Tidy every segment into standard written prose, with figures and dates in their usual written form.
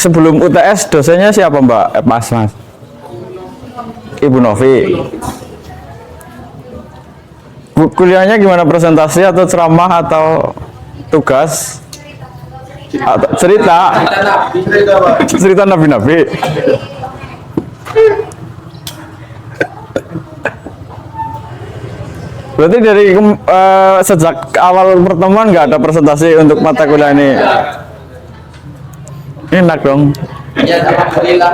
sebelum UTS dosennya siapa Mbak? Mas. Ibu Novi. Kuliahnya gimana, presentasi atau ceramah atau tugas? Atau cerita nabi-nabi. Berarti dari sejak awal pertemuan nggak ada presentasi untuk mata kuliah ini. Enak dong. Ya, alhamdulillah.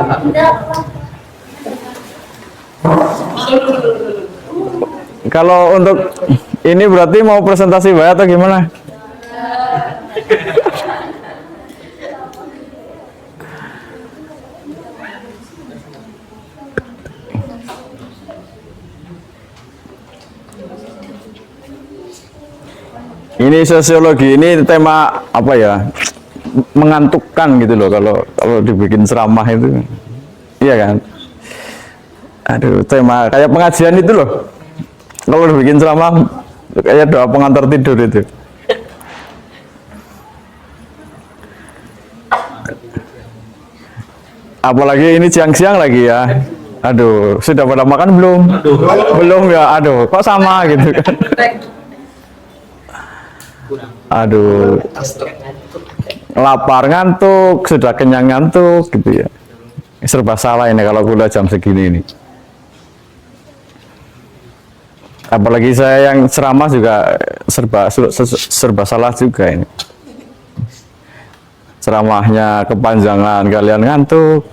Kalau untuk ini berarti mau presentasi Mbak atau gimana? Ini sosiologi, ini tema apa ya? Mengantukkan gitu loh kalau dibikin ceramah itu. Iya kan? Aduh, tema kayak pengajian itu loh. Kalau dibikin ceramah kayak doa pengantar tidur itu. Apalagi ini siang-siang lagi ya. Aduh, sudah pada makan belum? Belum ya. Aduh, kok sama gitu kan. Aduh, lapar ngantuk, sudah kenyang ngantuk gitu ya. Serba salah ini kalau kuliah jam segini ini. Apalagi saya yang ceramah juga serba salah juga ini. Ceramahnya kepanjangan, kalian ngantuk.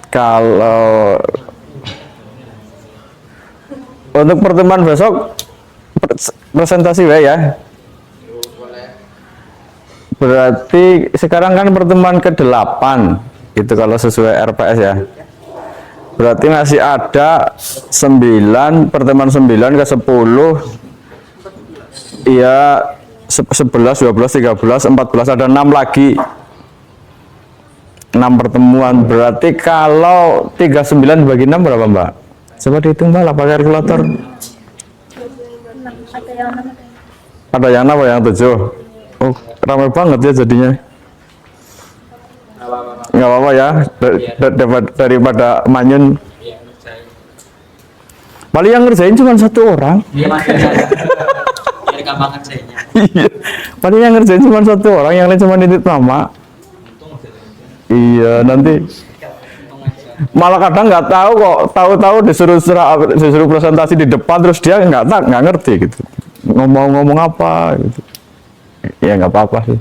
Kalau untuk pertemuan besok presentasi ya. Berarti sekarang kan pertemuan ke-8 itu kalau sesuai RPS ya. Berarti masih ada 9, pertemuan 9 ke 10. Iya, 11, 12, 13, 14, ada 6 lagi. 6 pertemuan, berarti kalau 39 bagi 6 berapa Mbak? Coba dihitung Mbak, lah pakai kalkulator. Ada yang 6, yang 7. Oh, ramai banget ya jadinya. Nggak apa-apa ya, daripada manyun. Paling yang ngerjain cuma 1 orang. Iya, gampang kerjanya. Iya, paling yang ngerjain cuma 1 orang, yang lain cuma nitip nama. Iya, nanti malah kadang nggak tahu kok, tahu-tahu disuruh presentasi di depan terus dia nggak ngerti gitu, ngomong apa gitu. Ya nggak apa-apa sih.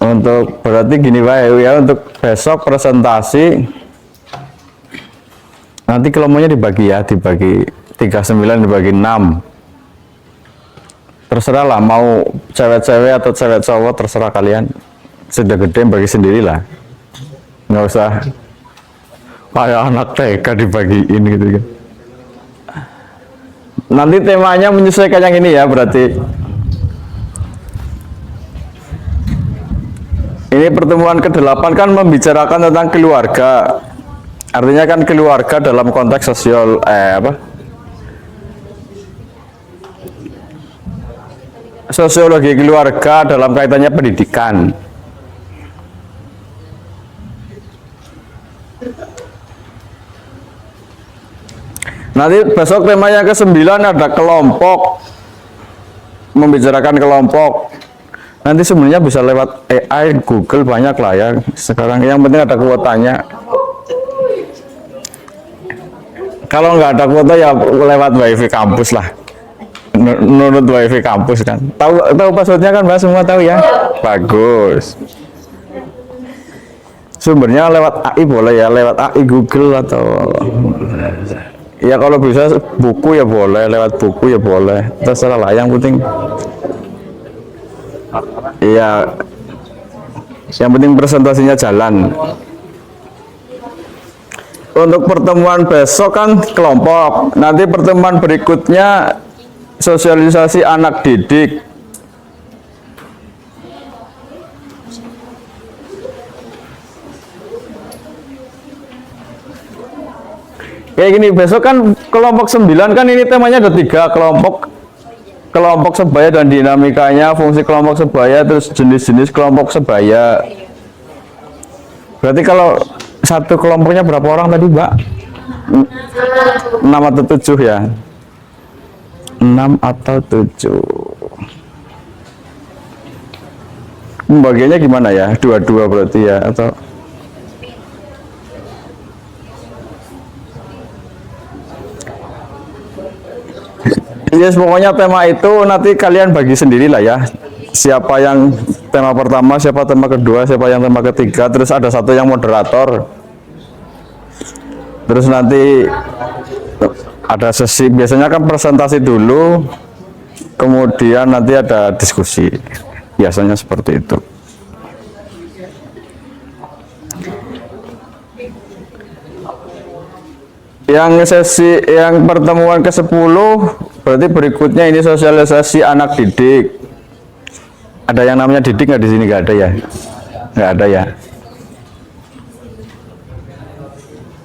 Untuk berarti gini Pak ya, untuk besok presentasi nanti kelompoknya dibagi 39 dibagi 6. Terserah lah, mau cewek-cewek atau cewek cowok terserah kalian. Sudah gede bagi sendirilah, nggak usah kayak anak TK dibagiin gitu kan. Nanti temanya menyesuaikan yang ini ya, berarti ini pertemuan ke-8 kan membicarakan tentang keluarga. Artinya kan keluarga dalam konteks sosial sosiologi keluarga dalam kaitannya pendidikan. Nanti besok temanya ke-9 ada kelompok, membicarakan kelompok. Nanti sebenarnya bisa lewat AI, Google banyak lah ya sekarang. Yang penting ada kuotanya. Kalau nggak ada kuota ya lewat WiFi kampus lah. Menurut WiFi kampus kan. Tahu passwordnya kan Mbak, semua tahu ya. Bagus. Sumbernya lewat AI boleh ya, lewat AI Google atau ya kalau bisa buku ya boleh, lewat buku ya boleh. Terserah lah, yang penting iya, yang penting presentasinya jalan. Untuk pertemuan besok kan kelompok, nanti pertemuan berikutnya sosialisasi anak didik. kayak gini, besok kan kelompok 9 kan ini temanya ada 3 kelompok sebaya dan dinamikanya, fungsi kelompok sebaya, terus jenis-jenis kelompok sebaya. Berarti kalau satu kelompoknya berapa orang tadi, Mbak? 6 atau 7 ya? 6 atau 7. Pembagiannya gimana ya? 2-2 berarti ya? Atau yes, pokoknya tema itu nanti kalian bagi sendiri lah ya. Siapa yang tema pertama, siapa tema kedua, siapa yang tema ketiga, terus ada satu yang moderator. Terus nanti ada sesi, biasanya kan presentasi dulu, kemudian nanti ada diskusi. Biasanya seperti itu. Yang sesi yang pertemuan ke-10 berarti berikutnya ini sosialisasi anak didik. Ada yang namanya didik nggak di sini? Nggak ada ya? Nggak ada ya.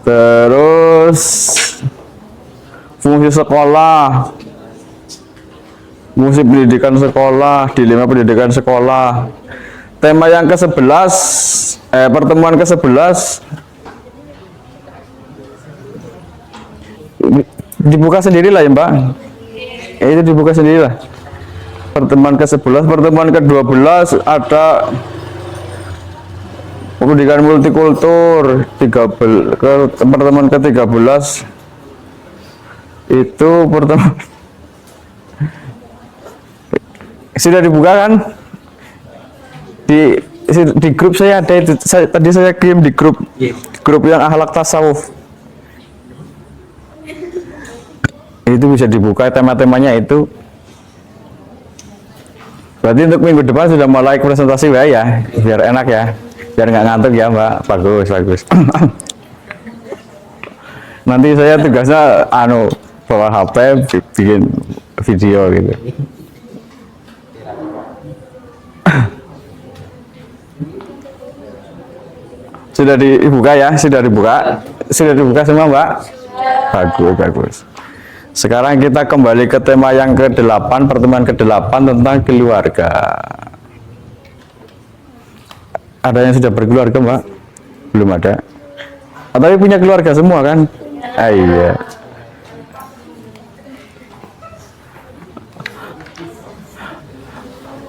Terus fungsi sekolah, fungsi pendidikan sekolah, dilema pendidikan sekolah. Tema yang ke-11, pertemuan ke-11 dibuka sendiri lah ya Mbak. Itu dibuka sendiri lah. Pertemuan ke-11, pertemuan ke-12 ada pendidikan multikultur. Pertemuan ke-13 itu pertemuan sudah dibuka kan? Di grup saya ada itu. Tadi saya kirim di grup yang akhlak tasawuf. Itu bisa dibuka tema-temanya itu. Berarti untuk minggu depan sudah mulai presentasi ya, biar enak ya, biar nggak ngantuk ya Mbak. Bagus. Nanti saya tugasnya bawa HP bikin video gitu. Sudah dibuka ya, sudah dibuka semua Mbak. Bagus. Sekarang kita kembali ke tema yang ke-8, pertemuan ke-8 tentang keluarga. Ada yang sudah berkeluarga Mbak? Belum ada. Tapi punya keluarga semua kan? Iya.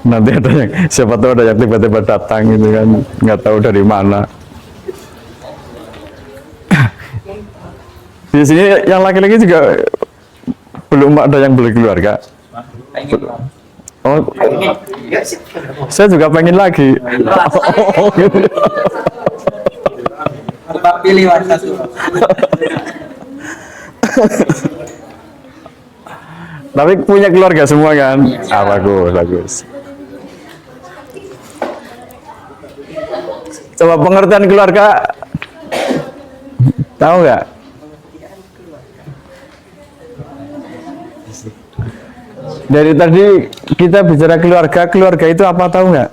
Nanti ada yang, siapa tahu ada yang tiba-tiba datang gitu kan, nggak tahu dari mana. Di sini yang laki-laki juga belum ada yang beli keluarga. Oh, saya juga pengen lagi. Pilih satu. Tapi punya keluarga semua kan? Bagus. Coba pengertian keluarga, tahu nggak? Dari tadi kita bicara keluarga itu apa, tahu nggak?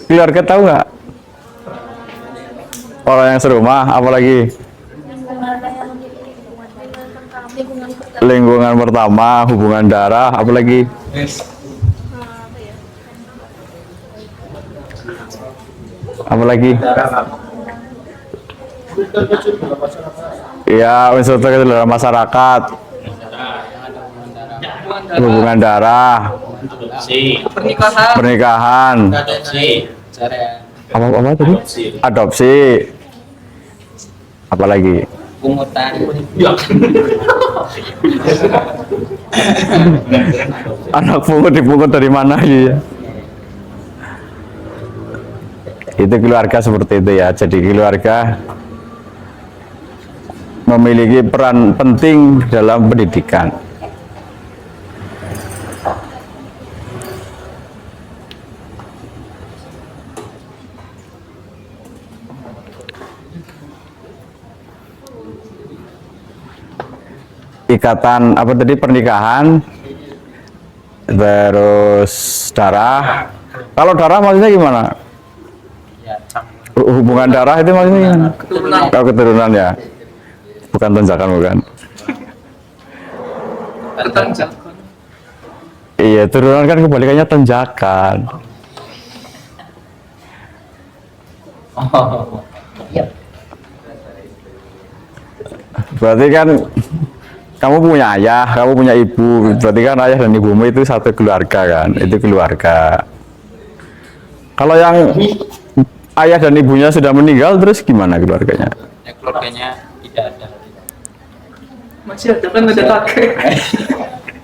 Keluarga tahu nggak? Orang yang serumah, apalagi? Lingkungan pertama, hubungan darah, apalagi? Apalagi? Ya, unsur dalam masyarakat, hubungan darah, pernikahan, apa tadi? Adopsi, apalagi? Pungutan. Anak pungut dipungut dari mana ya? Itu keluarga seperti itu ya. Jadi keluarga memiliki peran penting dalam pendidikan. Ikatan apa tadi, pernikahan, terus darah. Kalau darah maksudnya gimana? hubungan darah itu maksudnya? Keturunan. Kalau keturunan ya, bukan tanjakan bukan. Tanjakan. Iya, turunan kan kebalikannya tanjakan. Oh. Iya. Berarti kan kamu punya ayah, kamu punya ibu. Berarti kan ayah dan ibumu itu satu keluarga kan? Itu keluarga. Kalau yang ayah dan ibunya sudah meninggal, terus gimana keluarganya? Ya, keluarganya tidak ada. Masih ada kan ada kakek.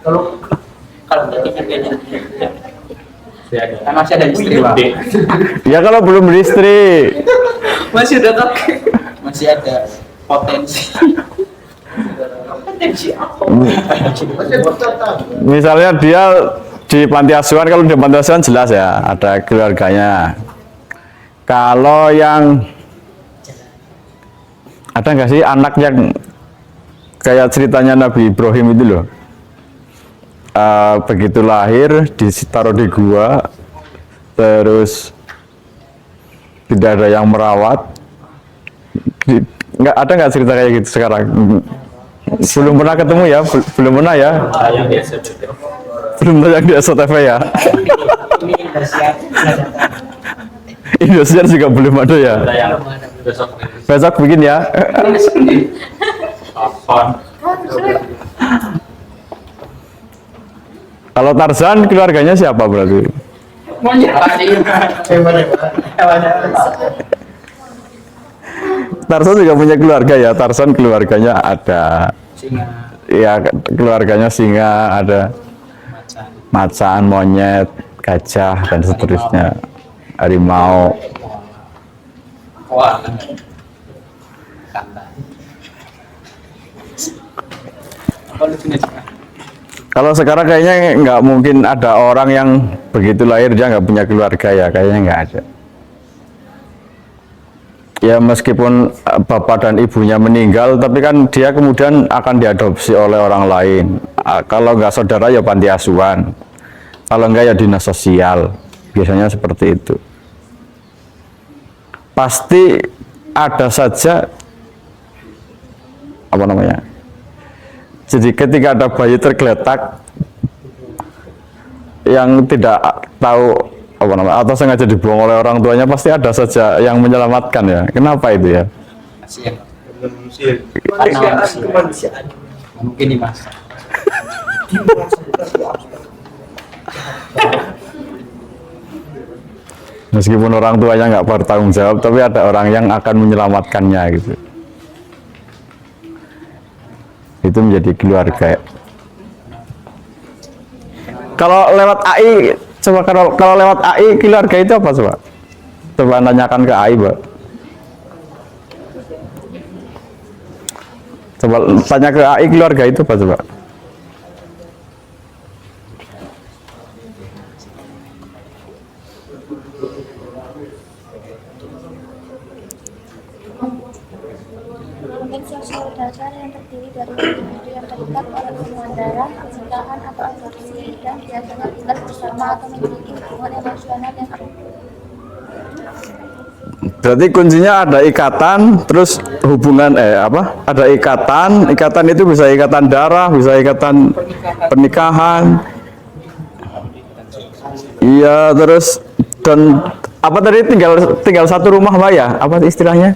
Kalau nanti kakeknya kan masih ada istri Pak. Ya kalau belum beristri. Masih ada kakek. Masih ada potensi. Potensi apa? Misalnya dia di panti asuhan, kalau di panti asuhan jelas ya ada keluarganya. Kalau yang ada nggak sih anak yang kayak ceritanya Nabi Ibrahim itu loh, begitu lahir ditaruh di gua, terus tidak ada yang merawat. Nggak ada nggak cerita kayak gitu sekarang? Belum pernah ketemu ya, belum pernah ya. Belum tayang di SCTV ya. Indosiar juga belum ada ya. Besok bikin ya. Kalau Tarzan keluarganya siapa berarti? Tarzan juga punya keluarga ya. Tarzan keluarganya ada. Singa, Ya keluarganya singa, ada macan, monyet, gajah dan seterusnya. Harimau. koala, kanta. Kalau sekarang kayaknya nggak mungkin ada orang yang begitu lahir dia nggak punya keluarga ya, kayaknya nggak ada. Ya meskipun bapak dan ibunya meninggal, tapi kan dia kemudian akan diadopsi oleh orang lain. Kalau nggak saudara ya panti asuhan, kalau nggak ya dinas sosial, biasanya seperti itu. Pasti ada saja apa namanya. Jadi ketika ada bayi tergeletak yang tidak tahu apa namanya atau sengaja dibuang oleh orang tuanya, pasti ada saja yang menyelamatkan ya. Kenapa itu ya? Kasihan. Karena kemanusiaan. Mungkin nih mas. Meskipun orang tuanya nggak bertanggung jawab, tapi ada orang yang akan menyelamatkannya gitu. Itu menjadi keluarga. Kalau lewat AI, coba kalau lewat AI keluarga itu apa coba? Coba tanyakan ke AI, Mbak. Coba tanya ke AI keluarga itu apa coba? Mungkin sosial dasar yang terdiri dari individu yang terikat oleh hubungan darah, pernikahan atau adopsi, dan biasanya tinggal bersama atau memiliki hubungan emosional yang erat. Berarti kuncinya ada ikatan, terus hubungan ada ikatan, ikatan itu bisa ikatan darah, bisa ikatan pernikahan. Iya, terus dan apa tadi tinggal satu rumah Mbak ya? Apa istilahnya?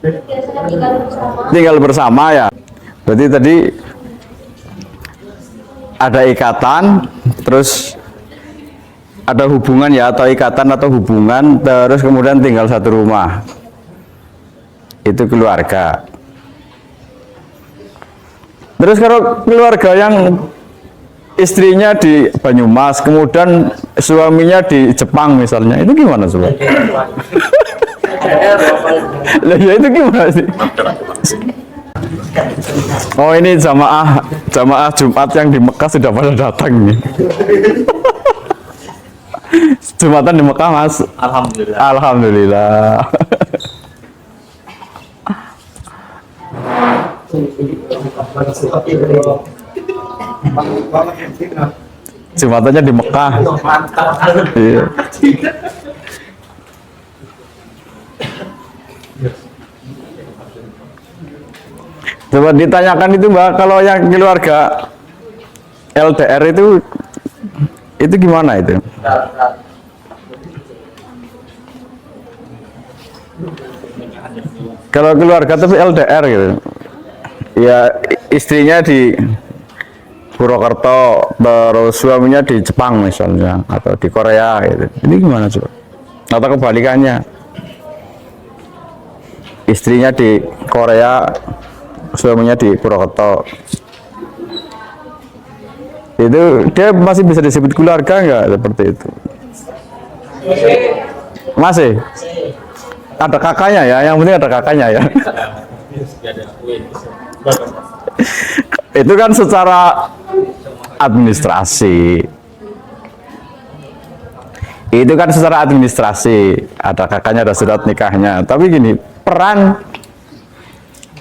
Biasanya tinggal bersama. Tinggal bersama ya. Berarti tadi ada ikatan, terus ada hubungan ya, atau ikatan atau hubungan, terus kemudian tinggal satu rumah. Itu keluarga. Terus kalau keluarga yang istrinya di Banyumas, kemudian suaminya di Jepang misalnya, itu gimana coba? Lah ya itu gimana sih? Oh ini jamaah Jumat yang di Mekah sudah pada datang nih. Jumatan di Mekah Mas. Alhamdulillah. Alhamdulillah. Jumatannya di Mekah. Mantap. Iya. Coba ditanyakan itu Mbak, kalau yang keluarga LDR itu gimana itu? Kalau keluarga tapi LDR gitu, ya istrinya di Purwokerto, terus suaminya di Jepang misalnya, atau di Korea gitu. Ini gimana coba? Atau kebalikannya, istrinya di Korea, suaminya di Purwokerto. Itu dia masih bisa disebut keluarga nggak seperti itu? Masih? Ada kakaknya ya, yang penting ada kakaknya ya. Itu kan secara administrasi. Itu kan secara administrasi, ada kakaknya, ada surat nikahnya. Tapi gini, peran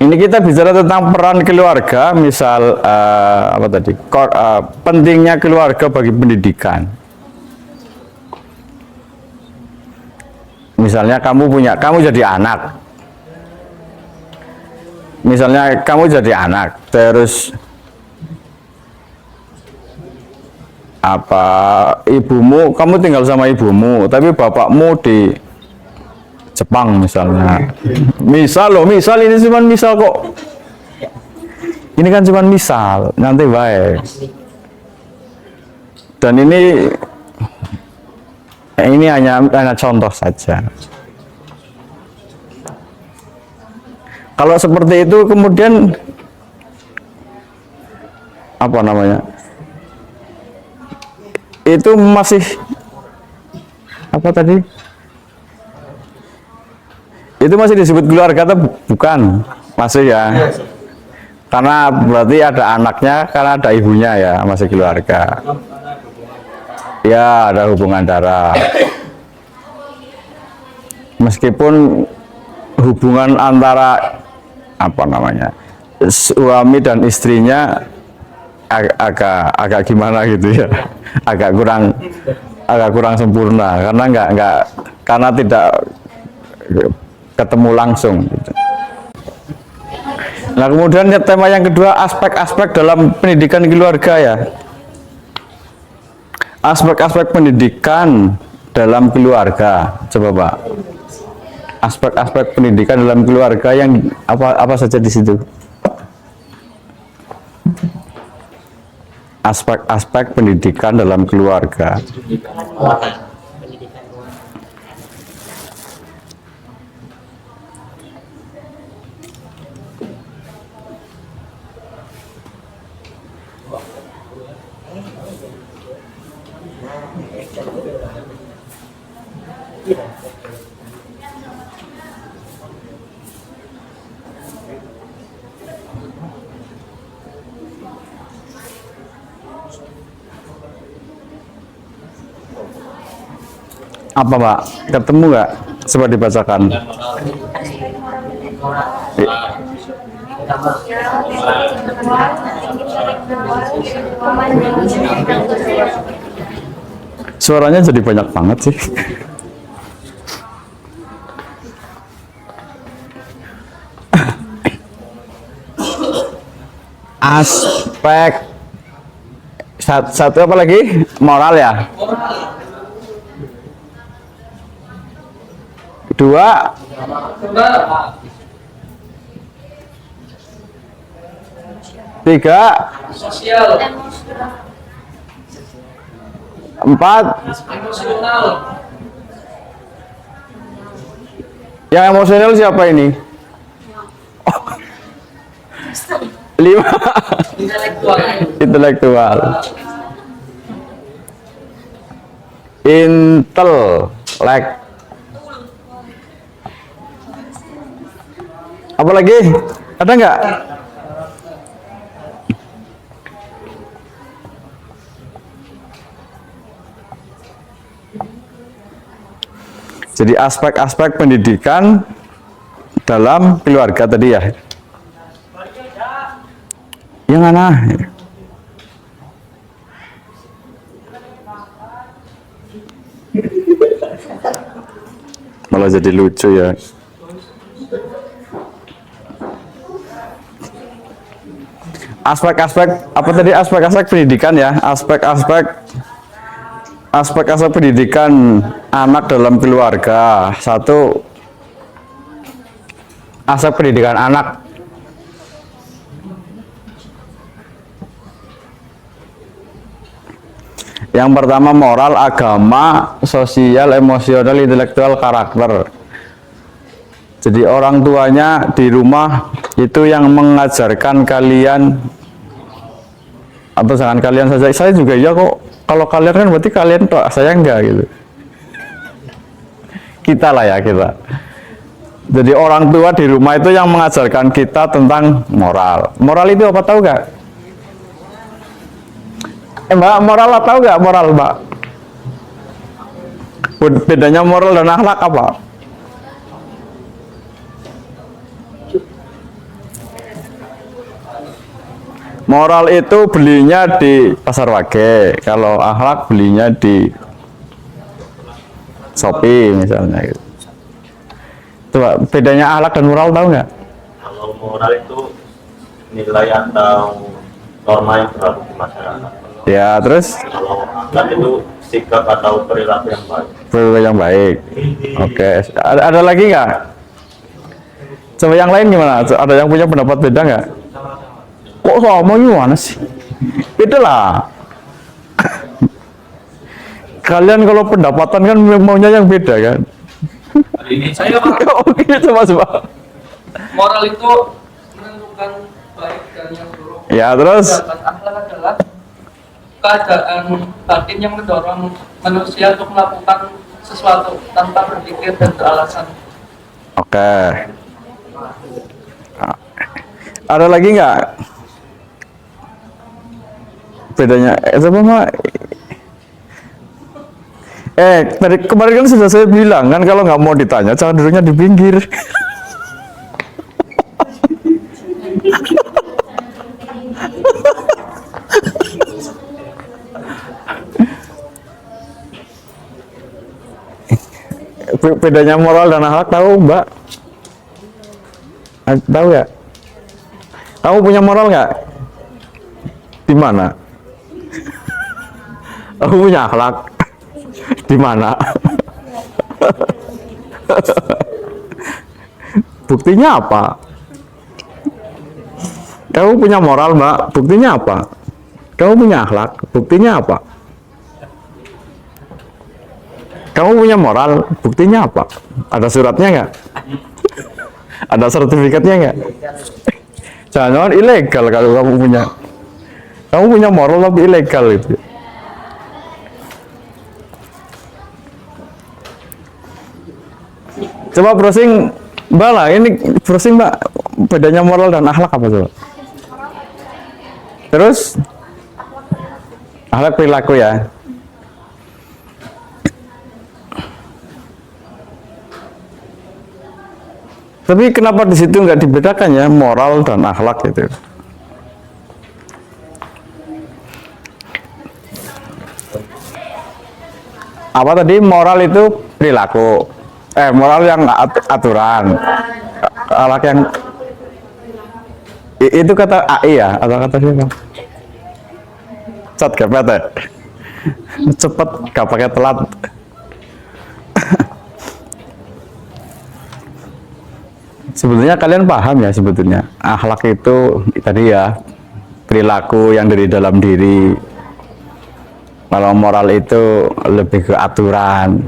ini kita bicara tentang peran keluarga, misal apa tadi? Pentingnya keluarga bagi pendidikan. Misalnya kamu jadi anak. Misalnya kamu jadi anak, terus apa ibumu, kamu tinggal sama ibumu, tapi bapakmu di Jepang misalnya. Misal ini cuma misal kok. Ini kan cuma misal, nanti baik. Dan ini hanya contoh saja. Kalau seperti itu kemudian apa namanya? Itu masih apa tadi? Itu masih disebut keluarga atau bukan? Masih ya. Karena berarti ada anaknya, karena ada ibunya ya, masih keluarga. Ya, ada hubungan darah. Meskipun hubungan antara apa namanya, suami dan istrinya agak gimana gitu ya, agak kurang sempurna karena tidak ketemu langsung gitu. Nah kemudian tema yang kedua, aspek-aspek dalam pendidikan keluarga ya, aspek-aspek pendidikan dalam keluarga. Coba Pak, aspek-aspek pendidikan dalam keluarga yang apa saja di situ? Aspek-aspek pendidikan dalam keluarga. Apa Pak? Ketemu nggak? Coba dibacakan. Suaranya jadi banyak banget sih. Aspek satu apa lagi? Moral ya. Dua, tiga, Sosial. empat, Emosional. yang emosional siapa ini? Oh. Lima, Intelektual. intelektual. Intelek. Apa lagi? Ada nggak? Jadi aspek-aspek pendidikan dalam keluarga tadi ya. Yang mana? Malah jadi lucu ya. Aspek-aspek apa tadi, aspek-aspek pendidikan ya, aspek-aspek pendidikan anak dalam keluarga. Satu, aspek pendidikan anak. Yang pertama moral, agama, sosial, emosional, intelektual, karakter. Jadi orang tuanya di rumah itu yang mengajarkan kalian, atau jangan kalian saja, saya juga ya kok, kalau kalian kan berarti kalian toh, saya enggak gitu. Kita lah ya, kita. Jadi orang tua di rumah itu yang mengajarkan kita tentang moral. Moral itu apa, tahu gak? Mbak, moral tahu gak moral, Mbak? Bedanya moral dan akhlak apa? Moral itu belinya di pasar wage, kalau akhlak belinya di Shopee misalnya gitu. Coba bedanya akhlak dan moral tahu nggak? Kalau moral itu nilai atau norma yang berlaku di masyarakat. Ya, terus Kalau akhlak itu sikap atau perilaku yang baik. perilaku yang baik. Oke, ada lagi nggak? Coba yang lain gimana? Ada yang punya pendapat beda nggak? Kok sama gimana sih? Beda lah. Kalian kalau pendapatan kan maunya yang beda kan? Saya Pak, Oke, coba. moral itu menentukan baik dan yang buruk. Ya, terus Sedangkan akhlak adalah keadaan batin yang mendorong manusia untuk melakukan sesuatu tanpa berpikir dan beralasan. oke. Ada lagi nggak? Bedanya, coba Mak. Tadi kemarin kan sudah saya bilang kan, kalau nggak mau ditanya jangan duduknya di pinggir. Bedanya moral dan akhlak tahu Mbak? Tahu nggak? Kamu punya moral nggak? Di mana? Kamu punya akhlak? Di mana? Buktinya apa? Kamu punya moral, Mbak? Buktinya apa? Kamu punya akhlak? Buktinya apa? Kamu punya moral? Buktinya apa? Ada suratnya nggak? Ada sertifikatnya nggak? Jangan ilegal kalau kamu punya. Kamu punya moral tapi ilegal itu. Coba browsing Mbak lah, ini browsing Mbak, bedanya moral dan akhlak apa coba? Terus akhlak perilaku ya. Tapi kenapa di situ nggak dibedakan ya moral dan akhlak itu? Apa tadi, moral itu perilaku, moral yang aturan, akhlak yang itu kata AI ya atau kata siapa? Chat GPT. Cepet gak pakai telat. Sebetulnya kalian paham ya, sebetulnya akhlak itu tadi ya perilaku yang dari dalam diri. Kalau moral itu lebih ke aturan.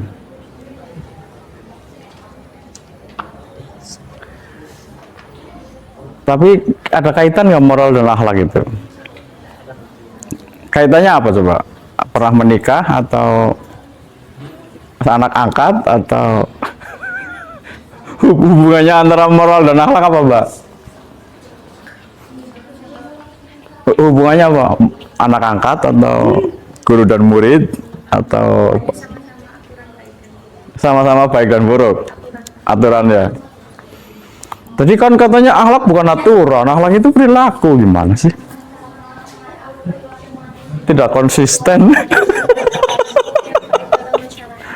Tapi ada kaitan nggak moral dan akhlak itu? Kaitannya apa coba? Pernah menikah atau anak angkat atau hubungannya antara moral dan akhlak apa, Mbak? Hubungannya apa? Anak angkat atau guru dan murid atau sama-sama baik dan buruk aturannya? Tadi kan katanya akhlak bukan aturan, akhlak itu perilaku, gimana sih? Tidak konsisten.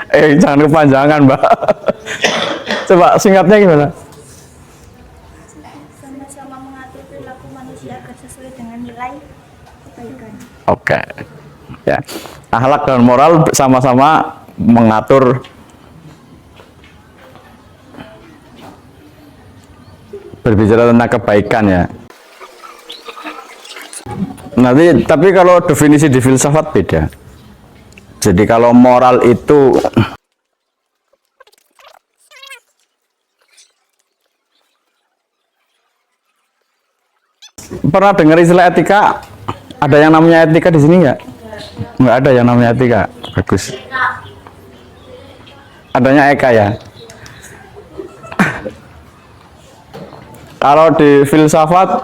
Jangan kepanjangan, Mbak. Coba singkatnya gimana? Sama-sama mengatur perilaku manusia agar sesuai dengan nilai kebaikan. Oke. Ya. Akhlak dan moral sama-sama mengatur berbicara tentang kebaikan ya. Nanti tapi kalau definisi di filsafat beda. Jadi kalau moral itu pernah dengar istilah etika? Ada yang namanya etika di sini nggak? Nggak ada yang namanya etika. Bagus. Adanya eka ya. Kalau di filsafat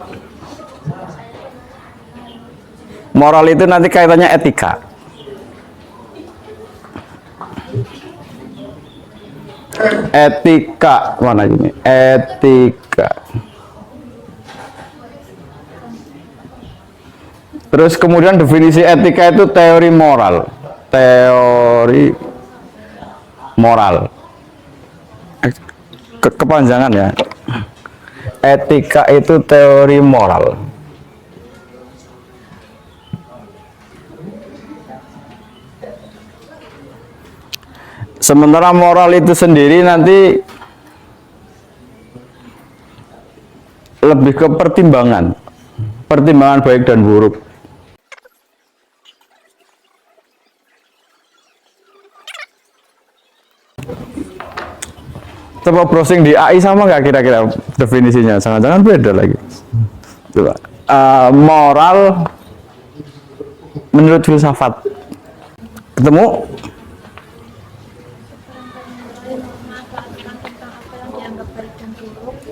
moral itu nanti kaitannya etika. Etika mana ini? Etika. Terus kemudian definisi etika itu teori moral. Teori moral. Kepanjangan ya. Etika itu teori moral. Sementara moral itu sendiri nanti lebih ke pertimbangan. Pertimbangan baik dan buruk. Coba browsing di AI sama nggak kira-kira definisinya? Jangan-jangan beda lagi. Coba. Moral menurut filsafat. Ketemu?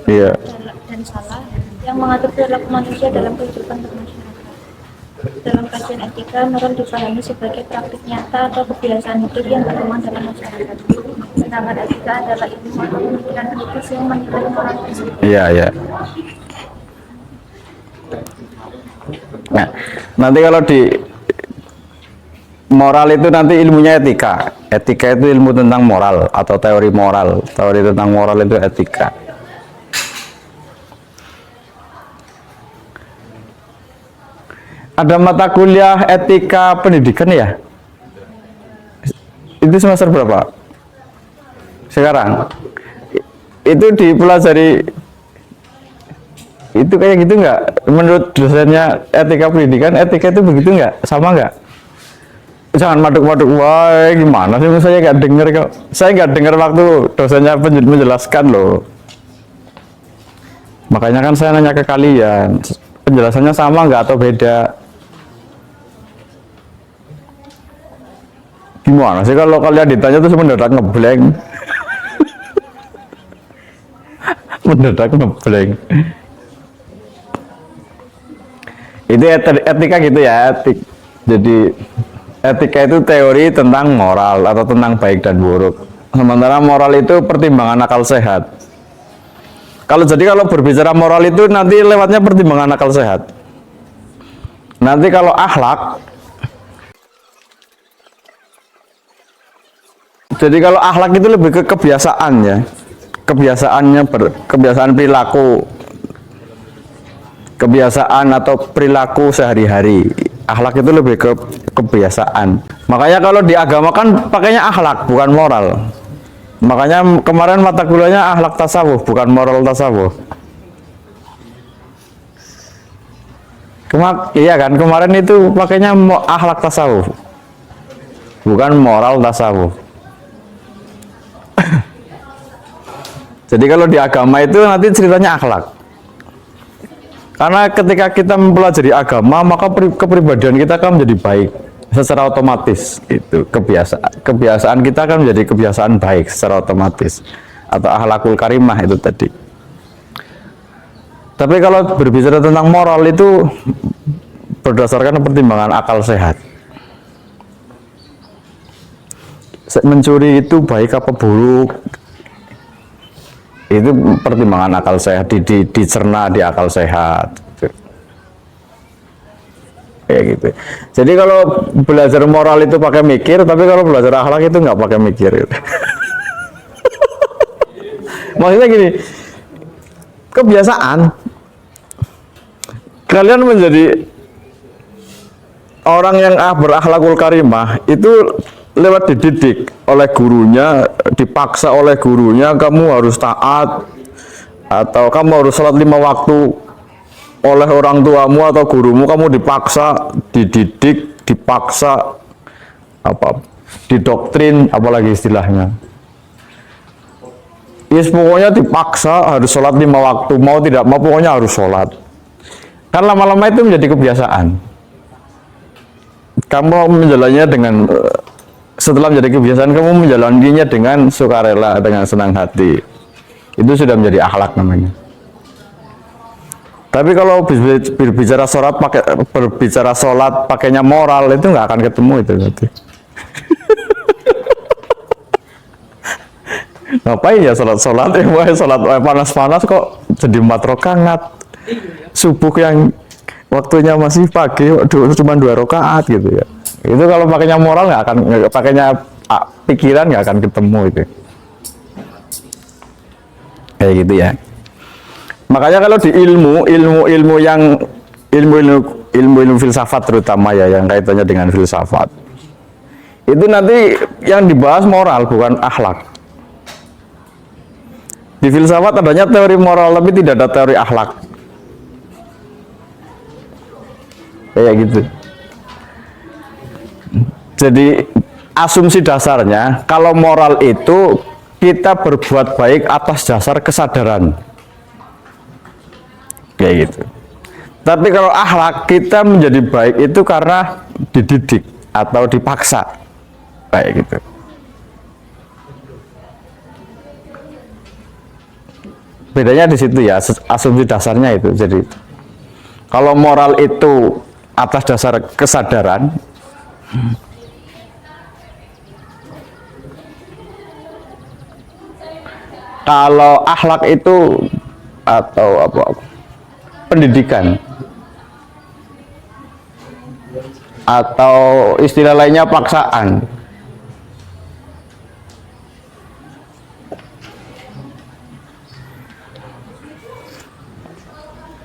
Iya. Dan salah yang mengatur perilaku manusia dalam kehidupan bermasyarakat. Dalam kajian etika, moral dipahami sebagai praktik nyata atau kebiasaan hidup yang berkembang dalam masyarakat. Sedangkan etika adalah ilmu atau pemikiran kritis yang menilai moral tersebut. Iya, iya. Nah, nanti kalau di moral itu nanti ilmunya etika. Etika itu ilmu tentang moral atau teori moral. Teori tentang moral itu etika. Ada mata kuliah etika pendidikan ya? Itu semester berapa? Sekarang? Itu dipelajari itu kayak gitu nggak? Menurut dosennya etika pendidikan, etika itu begitu nggak? Sama nggak? Jangan maduk-maduk, wah gimana sih? Saya nggak dengar kok. Saya nggak dengar waktu dosennya menjelaskan loh. Makanya kan saya nanya ke kalian, penjelasannya sama nggak atau beda? Gimana sih kalau kalian ditanya terus mendadak ngeblank? Mendadak ngeblank. Itu etika gitu ya, etik. Jadi etika itu teori tentang moral atau tentang baik dan buruk. Sementara moral itu pertimbangan akal sehat. Kalau berbicara moral itu nanti lewatnya pertimbangan akal sehat. Nanti kalau akhlak, jadi kalau akhlak itu lebih ke kebiasaan ya, kebiasaan perilaku, kebiasaan atau perilaku sehari-hari. Akhlak itu lebih ke kebiasaan. Makanya kalau di agama kan pakainya akhlak bukan moral. Makanya kemarin mata kuliahnya akhlak tasawuf bukan moral tasawuf. Iya kan kemarin itu pakainya akhlak tasawuf bukan moral tasawuf. Jadi kalau di agama itu nanti ceritanya akhlak. Karena ketika kita mempelajari agama, maka kepribadian kita akan menjadi baik secara otomatis. Itu kebiasaan kita akan menjadi kebiasaan baik secara otomatis atau akhlakul karimah itu tadi. Tapi kalau berbicara tentang moral itu berdasarkan pertimbangan akal sehat. Mencuri itu baik apa buruk? Itu pertimbangan akal sehat, dicerna di akal sehat. kayak gitu. Jadi kalau belajar moral itu pakai mikir, tapi kalau belajar akhlak itu nggak pakai mikir gitu. Maksudnya gini, kebiasaan kalian menjadi orang yang berakhlakul karimah itu lewat dididik oleh gurunya, dipaksa oleh gurunya, kamu harus taat atau kamu harus sholat 5 waktu oleh orang tuamu atau gurumu, kamu dipaksa, dididik, dipaksa apa, didoktrin, apalagi istilahnya. Yes, pokoknya dipaksa harus sholat 5 waktu, mau tidak mau pokoknya harus sholat. Kan lama-lama itu menjadi kebiasaan. Kamu menjalannya dengan setelah menjadi kebiasaan, kamu menjalaninya dengan sukarela, dengan senang hati. Itu sudah menjadi akhlak namanya. Tapi kalau berbicara sholat pakainya moral, itu nggak akan ketemu itu nanti. Ngapain ya sholat panas-panas kok jadi 4 rakaat. Subuh yang waktunya masih pagi cuma 2 rakaat gitu ya. Itu kalau pakainya moral nggak akan, pakainya pikiran nggak akan ketemu itu. Kayak gitu ya. Makanya kalau di ilmu filsafat terutama ya, yang kaitannya dengan filsafat, itu nanti yang dibahas moral bukan akhlak. Di filsafat adanya teori moral tapi tidak ada teori akhlak. Kayak gitu. Jadi asumsi dasarnya kalau moral itu kita berbuat baik atas dasar kesadaran. Kayak gitu. Tapi kalau akhlak, kita menjadi baik itu karena dididik atau dipaksa. Kayak gitu. Bedanya di situ ya, asumsi dasarnya itu. Jadi kalau moral itu atas dasar kesadaran, kalau akhlak itu atau apa, pendidikan, atau istilah lainnya paksaan.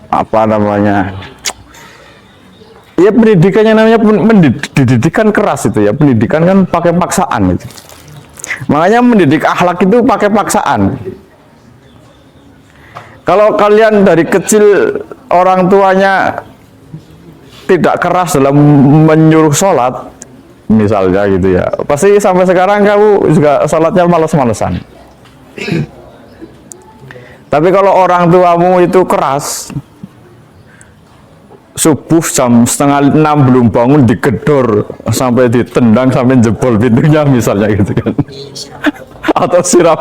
Apa namanya? Ya pendidikannya namanya pendidikan keras itu ya. Pendidikan kan pakai paksaan itu. Makanya mendidik akhlak itu pakai paksaan. Kalau kalian dari kecil orang tuanya tidak keras dalam menyuruh sholat, misalnya gitu ya, pasti sampai sekarang kamu juga sholatnya males-malesan. Tapi kalau orang tuamu itu keras, subuh jam 5:30 belum bangun digedor sampai ditendang sampai jebol pintunya misalnya gitu kan, atau siram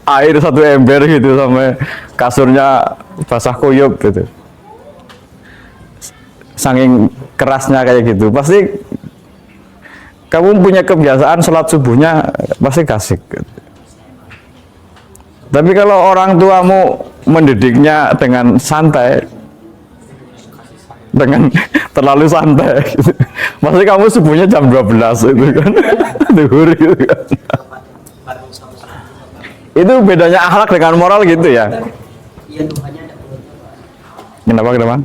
air 1 ember gitu sampai kasurnya basah kuyup gitu, saking kerasnya kayak gitu, pasti kamu punya kebiasaan sholat subuhnya pasti kasih gitu. Tapi kalau orang tuamu mendidiknya dengan santai, dengan terlalu santai gitu, pasti kamu subuhnya jam 12 itu kan, duhur gitu kan. Itu bedanya akhlak dengan moral gitu ya. Kenapa?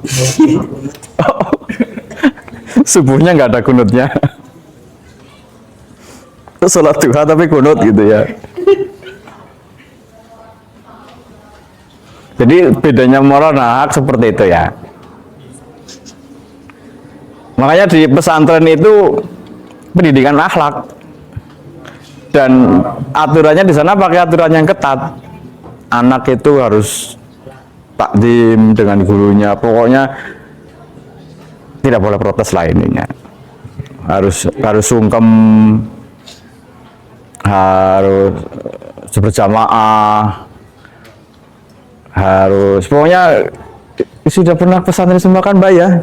Subuhnya nggak ada kunutnya. Sholat duha tapi kunut gitu ya. Jadi bedanya moral dan akhlak seperti itu ya. Makanya di pesantren itu pendidikan akhlak, dan aturannya di sana pakai aturan yang ketat. Anak itu harus takdim dengan gurunya, pokoknya tidak boleh protes lah ininya. Harus sungkem, harus berjamaah, harus pokoknya. Sudah pernah pesantren semua kan Mbak ya?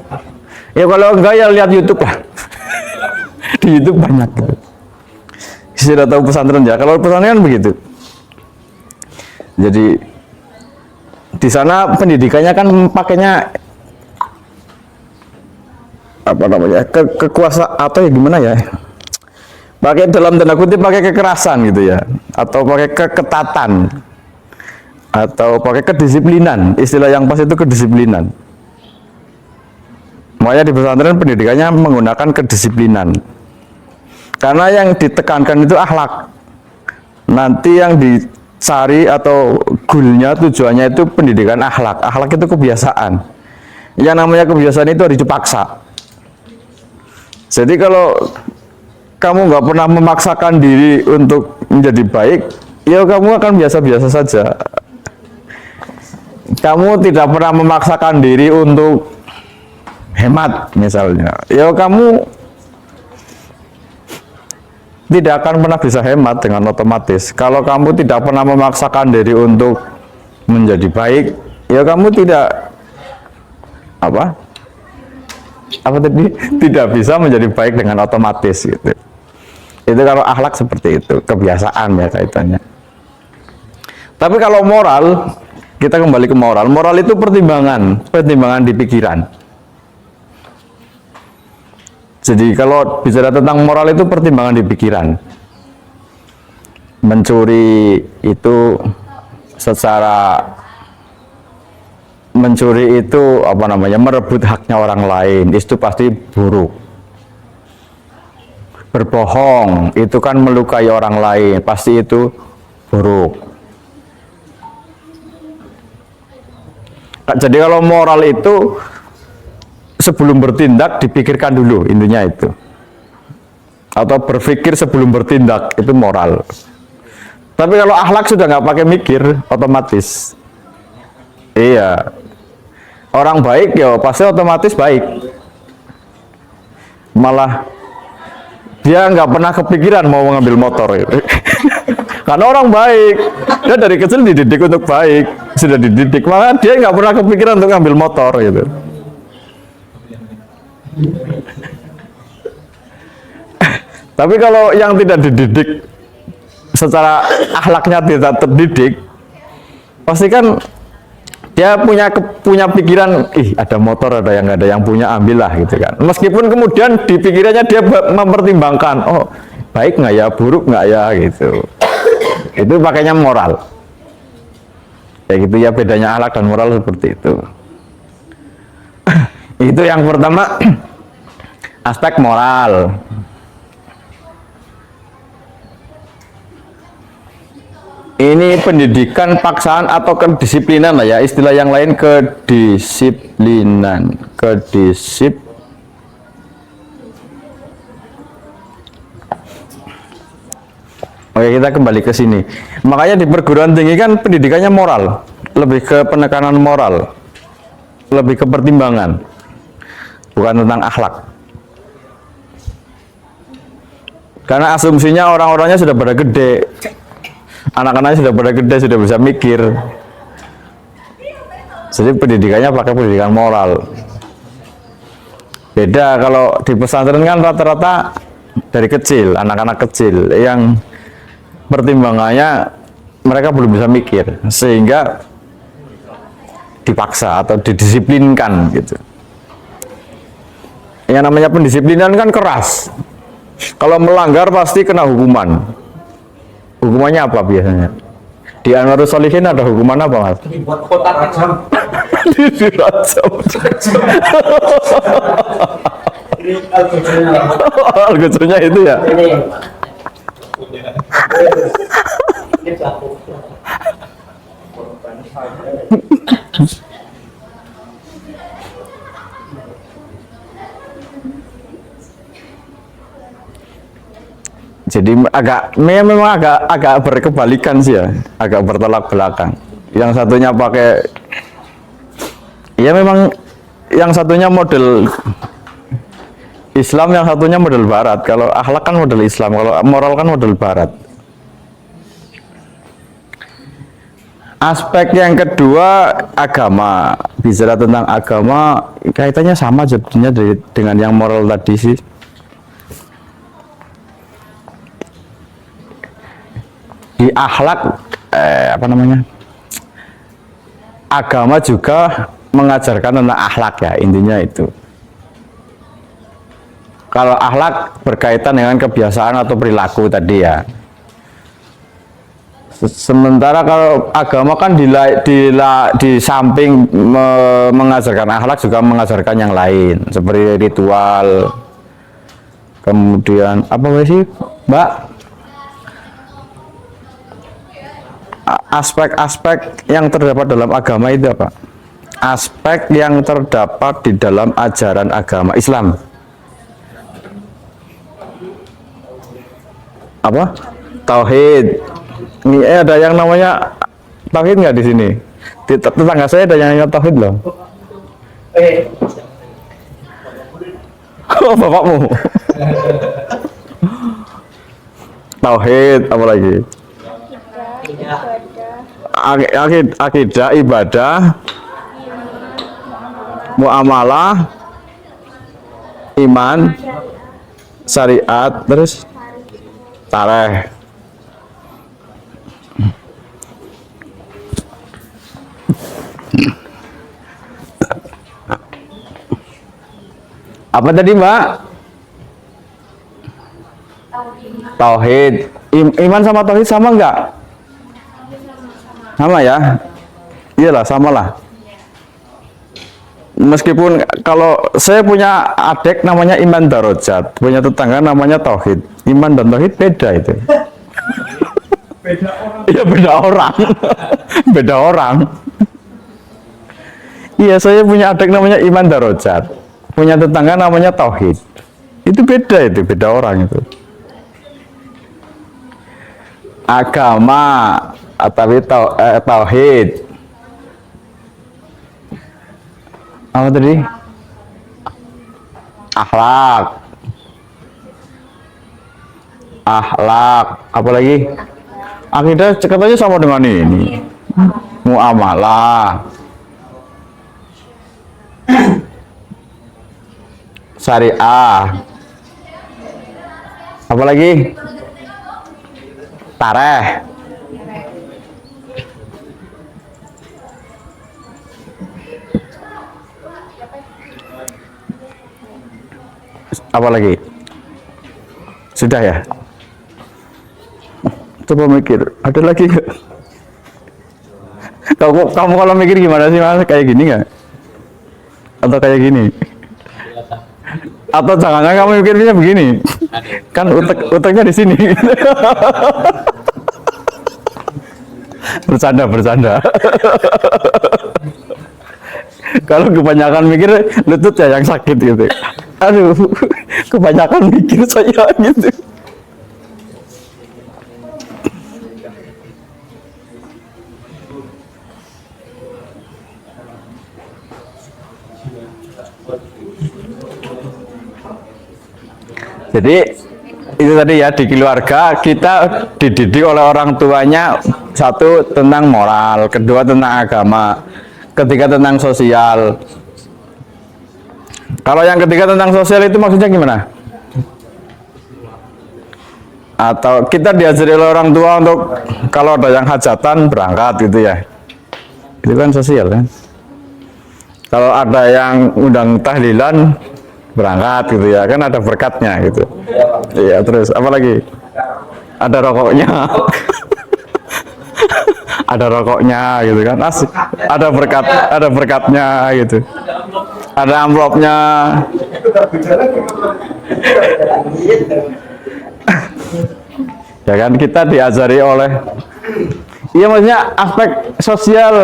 Ya kalau enggak ya lihat YouTube lah. Di YouTube banyak gitu. Sudah tahu pesantren ya. Kalau pesantren kan begitu. Jadi di sana pendidikannya kan pakainya apa namanya kekuasaan atau ya gimana ya, pakai dalam tanda kutip pakai kekerasan gitu ya, atau pakai keketatan, atau pakai kedisiplinan. Istilah yang pas itu kedisiplinan. Makanya di pesantren pendidikannya menggunakan kedisiplinan, karena yang ditekankan itu akhlak. Nanti yang dicari atau goalnya, tujuannya itu pendidikan akhlak. Akhlak itu kebiasaan. Yang namanya kebiasaan itu harus dipaksa. Jadi kalau kamu nggak pernah memaksakan diri untuk menjadi baik, ya kamu akan biasa-biasa saja. Kamu tidak pernah memaksakan diri untuk hemat misalnya, ya kamu tidak akan pernah bisa hemat dengan otomatis. Kalau kamu tidak pernah memaksakan diri untuk menjadi baik, ya kamu tidak tadi tidak bisa menjadi baik dengan otomatis gitu. Itu kalau akhlak seperti itu, kebiasaan ya kaitannya. Tapi kalau moral, kita kembali ke moral. Moral itu pertimbangan di pikiran. Jadi kalau bicara tentang moral itu pertimbangan di pikiran. Mencuri itu merebut haknya orang lain, itu pasti buruk. Berbohong itu kan melukai orang lain, pasti itu buruk. Jadi kalau moral itu sebelum bertindak dipikirkan dulu, intinya itu. Atau berpikir sebelum bertindak, itu moral. Tapi kalau akhlak sudah nggak pakai mikir, otomatis. Iya. Orang baik ya pasti otomatis baik. Malah dia nggak pernah kepikiran mau mengambil motor gitu. Karena orang baik, dia dari kecil dididik untuk baik, sudah dididik, maka dia nggak pernah kepikiran untuk ngambil motor gitu. Tapi kalau yang tidak dididik, secara akhlaknya tidak terdidik, pasti kan dia punya pikiran, ada motor, ada yang nggak ada yang punya, ambillah gitu kan. Meskipun kemudian di pikirannya dia mempertimbangkan, oh baik nggak ya, buruk nggak ya gitu. Itu pakainya moral. Kayak gitu ya, bedanya akhlak dan moral seperti itu. Itu yang pertama, aspek moral. Ini pendidikan paksaan atau kedisiplinan lah ya, istilah yang lain kedisiplinan. Oke, kita kembali ke sini. Makanya di perguruan tinggi kan pendidikannya moral, lebih ke penekanan moral, lebih ke pertimbangan, bukan tentang akhlak. Karena asumsinya orang-orangnya sudah pada gede, anak-anaknya sudah pada gede, sudah bisa mikir. Jadi pendidikannya pakai pendidikan moral. Beda kalau di pesantren kan rata-rata dari kecil, anak-anak kecil yang pertimbangannya mereka belum bisa mikir, sehingga dipaksa atau didisiplinkan gitu. Yang namanya pendisiplinan kan keras. Kalau melanggar pasti kena hukuman. Hukumannya apa biasanya? Di Anwarus Shalihin ada hukuman apa, Mas? Dibuat kotak jam. Algojonya itu ya. Jadi memang agak berkebalikan sih ya, agak bertolak belakang. Yang satunya pakai, ya memang yang satunya model Islam, yang satunya model Barat. Kalau akhlak kan model Islam, kalau moral kan model Barat. Aspek yang kedua, agama. Bicara tentang agama, kaitannya sama jadinya dengan yang moral tadi sih. Di akhlak, agama juga mengajarkan tentang akhlak ya, intinya itu. Kalau akhlak berkaitan dengan kebiasaan atau perilaku tadi ya. Sementara kalau agama kan di samping mengajarkan akhlak juga mengajarkan yang lain seperti ritual. Kemudian apa sih, Mbak? Aspek-aspek yang terdapat dalam agama itu apa? Aspek yang terdapat di dalam ajaran agama Islam. Apa? Tauhid. Ini ada yang namanya tauhid nggak di sini? Di tetangga saya ada yang namanya tauhid loh. Oh, bapakmu. Tauhid apa lagi? Akidah, ibadah, muamalah, iman, syariat, terus tareh. Apa tadi, Mbak? Tauhid. Iman sama tauhid sama enggak? Sama ya? Iyalah, samalah. Meskipun kalau saya punya adik namanya Iman Darajat, punya tetangga namanya Tauhid. Iman dan tauhid beda itu. Beda orang. Iya, beda orang. Beda orang. Iya, saya punya adik namanya Iman Darajat. Punya tetangga namanya Tauhid. Itu beda orang itu. Agama tapi tauhid. Apa tadi? Akhlak. Apa lagi? Akidah katanya sama dengan ini. Muamalah. Syariah. Apa lagi? Tareh. Apa lagi? Sudah ya? Coba mikir, ada lagi nggak? Kamu kalau mikir gimana sih, Mas? Kayak gini nggak? Atau kayak gini? Atau jangan-jangan kamu mikirnya begini? Kan utaknya di sini. Bercanda. Kalau kebanyakan mikir, lutut ya yang sakit gitu. Aduh, kebanyakan mikir saya gitu. Jadi itu tadi ya, di keluarga kita dididik oleh orang tuanya, satu tentang moral, kedua tentang agama, ketiga tentang sosial. Kalau yang ketiga tentang sosial itu maksudnya gimana? Atau kita diajari oleh orang tua untuk kalau ada yang hajatan berangkat gitu ya, itu kan sosial kan. Kalau ada yang undang tahlilan berangkat gitu ya, kan ada berkatnya gitu. Iya, terus apa lagi? Ada rokoknya. Ada rokoknya gitu kan, asik. Ada berkatnya gitu. Ada amplopnya. Ya kan, kita diajari oleh, iya maksudnya aspek sosial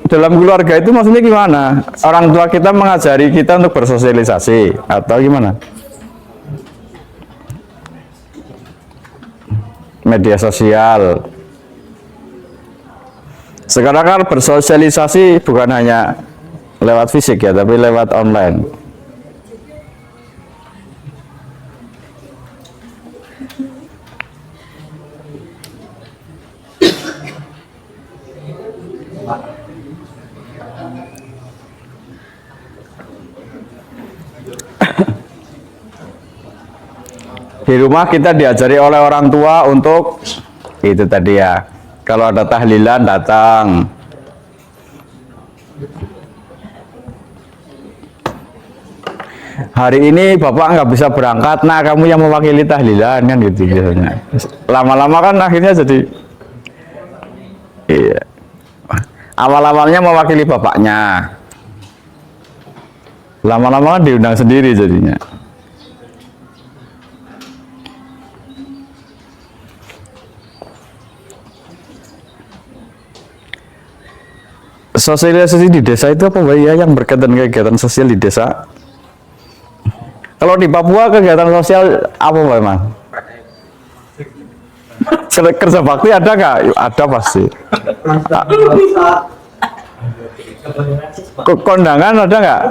dalam keluarga itu maksudnya gimana? Orang tua kita mengajari kita untuk bersosialisasi atau gimana? Media sosial. Sekarang kan bersosialisasi bukan hanya lewat fisik ya, tapi lewat online. Di rumah kita diajari oleh orang tua untuk itu tadi ya, kalau ada tahlilan datang. hari ini bapak nggak bisa berangkat, nah kamu yang mewakili tahlilan kan gitu biasanya. Lama-lama kan akhirnya jadi, iya. Awal-awalnya mewakili bapaknya, lama-lama kan diundang sendiri jadinya. Sosialisasi di desa itu apa Mbak ya, yang berkaitan kegiatan sosial di desa? Kalau di Papua kegiatan sosial apa Mbak emang? Kerja bakti ada nggak? Ada pasti. Kondangan ada nggak?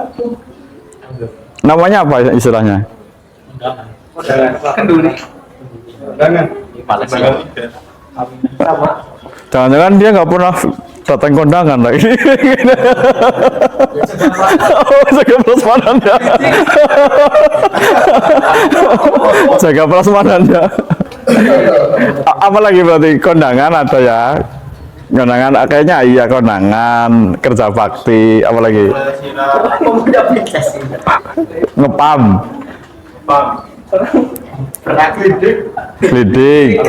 Namanya apa istilahnya? Kenduri. Jangan-jangan dia nggak pernah datang kondangan lagi. Oh, jaga prasmanannya. Jaga prasmanannya. Apalagi berarti kondangan ada ya? Kondangan kayaknya iya, kondangan, kerja bakti, apalagi ngepam, glidik,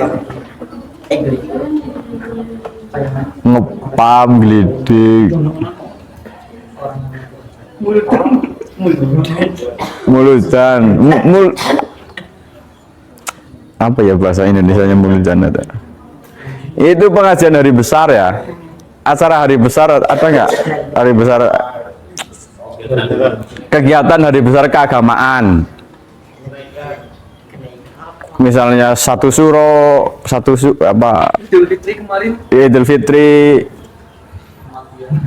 ngepam, glidik, mulutan, apa ya bahasa Indonesianya mulutan ada? Itu pengajian hari besar ya, acara hari besar ada nggak? Hari besar, kegiatan hari besar keagamaan, misalnya satu suro, apa? Idul Fitri kemarin. Idul Fitri,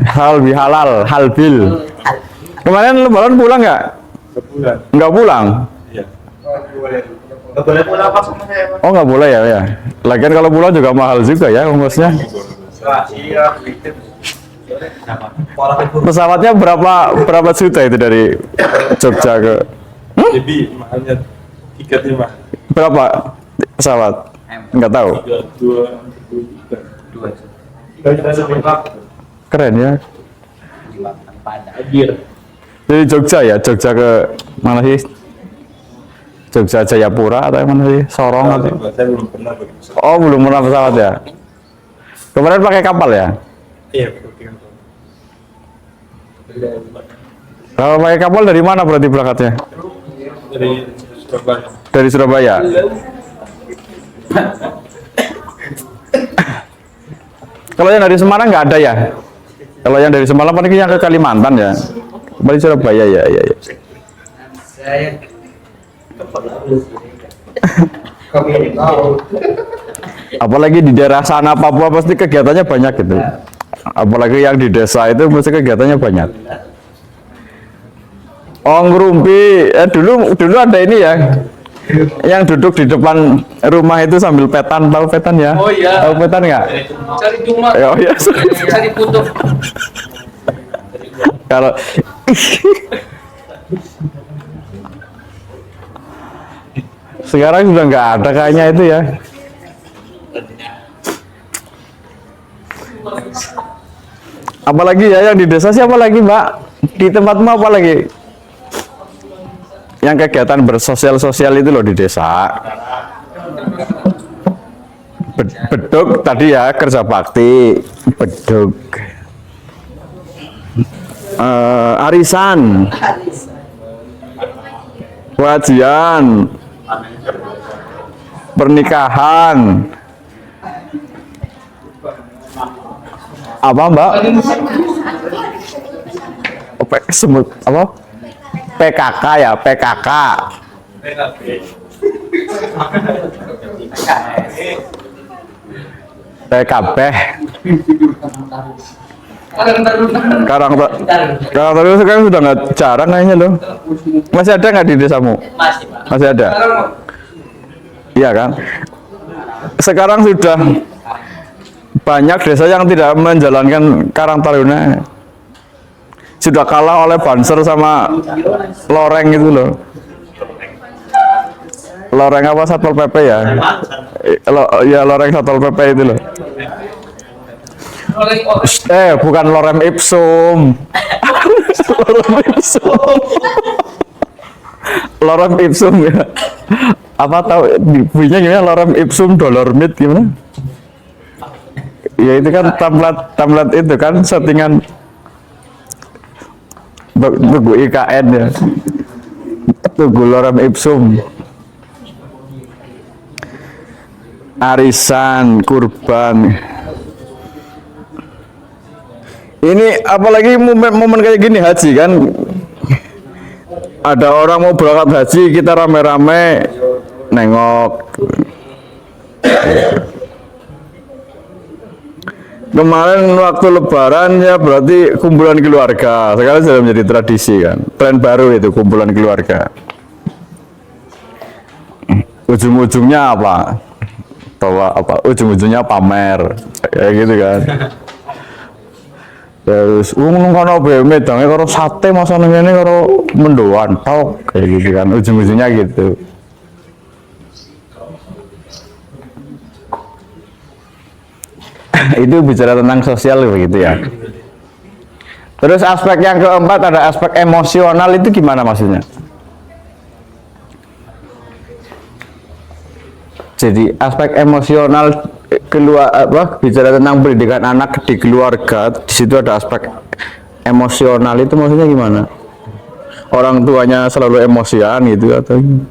halal, halbil. Kemarin Lebaran pulang nggak? Nggak pulang. Nggak boleh pulang pas sama saya, Pak. Oh nggak boleh ya, ya. Lagian kalau pulang juga mahal juga ya ongkosnya. Pesawatnya berapa juta itu dari Jogja ke? Lebih mahalnya tiketnya mah. Berapa pesawat? Nggak tahu. 2 juta. Keren ya. Dari Jogja ya, Jogja ke mana sih? Jogja Jayapura atau mana sih? Sorong atau? Saya belum pernah begitu. Oh belum pernah pesawat ya. Kemarin pakai kapal ya? Iya, betul. Kalau pakai kapal dari mana berarti berangkatnya? Dari Surabaya. Dari Surabaya. Kalau yang dari Semarang nggak ada ya? Kalau yang dari Semarang paling yang ke Kalimantan ya? Balik Surabaya ya, ya, ya. Apalagi di daerah sana Papua pasti kegiatannya banyak gitu. Apalagi yang di desa itu pasti kegiatannya banyak. Oh ngerumpi, dulu ada ini ya, yang duduk di depan rumah itu sambil petan, tahu petan ya? Oh iya. Tahu petan nggak? Cari cuma. Oh iya. Cari putuk. Kalau sekarang sudah nggak ada kayaknya itu ya. Apalagi ya yang di desa siapa lagi Mbak? Di tempatmu apa lagi? Yang kegiatan bersosial-sosial itu loh di desa. Beduk tadi ya, kerja bakti, beduk. Arisan, wajian, pernikahan, apa Mbak? Semut apa? PKK ya, PKK. PKB. Karang Taruna sekarang sudah nggak jarang kayaknya loh. Masih ada nggak di desamu? Masih, Pak. Masih ada. Iya kan? Sekarang sudah banyak desa yang tidak menjalankan Karang Taruna. Sudah kalah oleh Banser sama Loreng itu loh. Loreng apa Satpol PP ya? Ya Loreng Satpol PP itu loh. Bukan Lorem Ipsum. Lorem Ipsum. lorem ipsum ya. Apa tahu bunyinya gimana, lorem ipsum dolor mit gimana? Ya itu kan template itu kan settingan Tugu IKN ya. Tugu lorem ipsum. Arisan, kurban. Ini apalagi momen kayak gini haji kan. Ada orang mau berangkat haji, kita rame-rame nengok. Kemarin waktu lebaran ya berarti kumpulan keluarga. Sekarang sudah menjadi tradisi kan. Tren baru itu kumpulan keluarga. Ujung-ujungnya apa? Bahwa apa? Ujung-ujungnya pamer. Kayak gitu kan. Terus kono medangnya karo sate masa ngene karo mendoan tok kayak gitu kan. Ujung-ujungnya gitu. Itu bicara tentang sosial begitu ya. Terus aspek yang keempat ada aspek emosional, itu gimana maksudnya? Jadi aspek emosional bicara tentang pendidikan anak di keluarga, di situ ada aspek emosional, itu maksudnya gimana? Orang tuanya selalu emosian gitu atau gimana?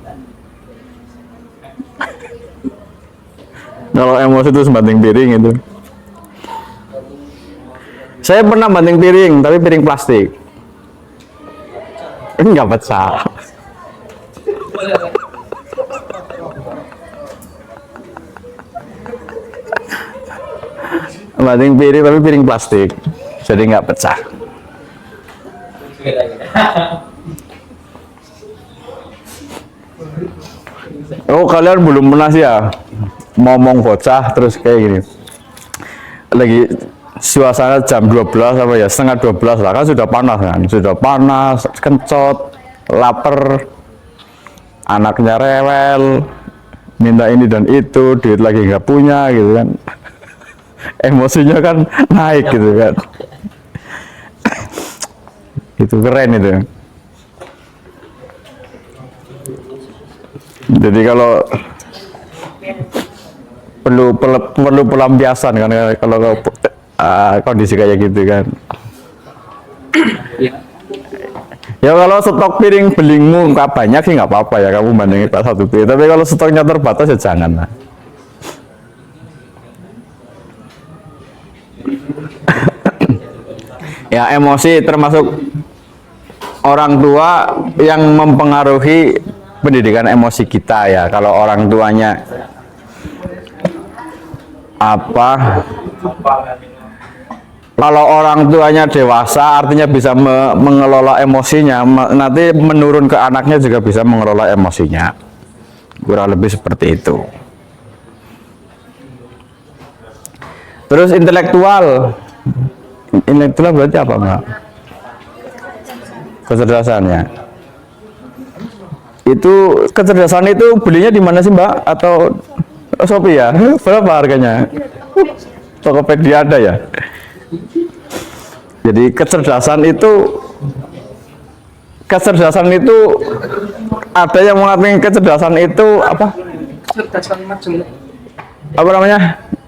Kalau emosi itu sebanting piring itu. Saya pernah banting piring, tapi piring plastik. Enggak pecah. Banting piring tapi piring plastik, jadi nggak pecah. Oh kalian belum pernah sih ya ngomong bocah terus kayak gini. Lagi suasana jam 12 apa ya, setengah 12 lah kan, sudah panas, kencot, lapar, anaknya rewel, minta ini dan itu, duit lagi nggak punya gitu kan. Emosinya kan naik gitu kan. Itu keren itu. Jadi kalau perlu pelampiasan kan kalau kondisi kayak gitu kan. Ya kalau stok piring belingmu nggak banyak sih nggak apa-apa ya, kamu bandingin pas satu piring. Tapi kalau stoknya terbatas ya jangan lah. Ya emosi termasuk orang tua yang mempengaruhi pendidikan emosi kita ya. Kalau orang tuanya kalau orang tuanya dewasa artinya bisa mengelola emosinya, nanti menurun ke anaknya juga bisa mengelola emosinya. Kurang lebih seperti itu. Terus intelektual berarti apa enggak? Kecerdasannya. Itu kecerdasan itu belinya di mana sih Mbak? Atau Shopee ya? Berapa harganya? Tokopedia ada ya? Jadi kecerdasan itu ada yang mengatakan kecerdasan itu apa? Kecerdasan majemuk. Apa namanya?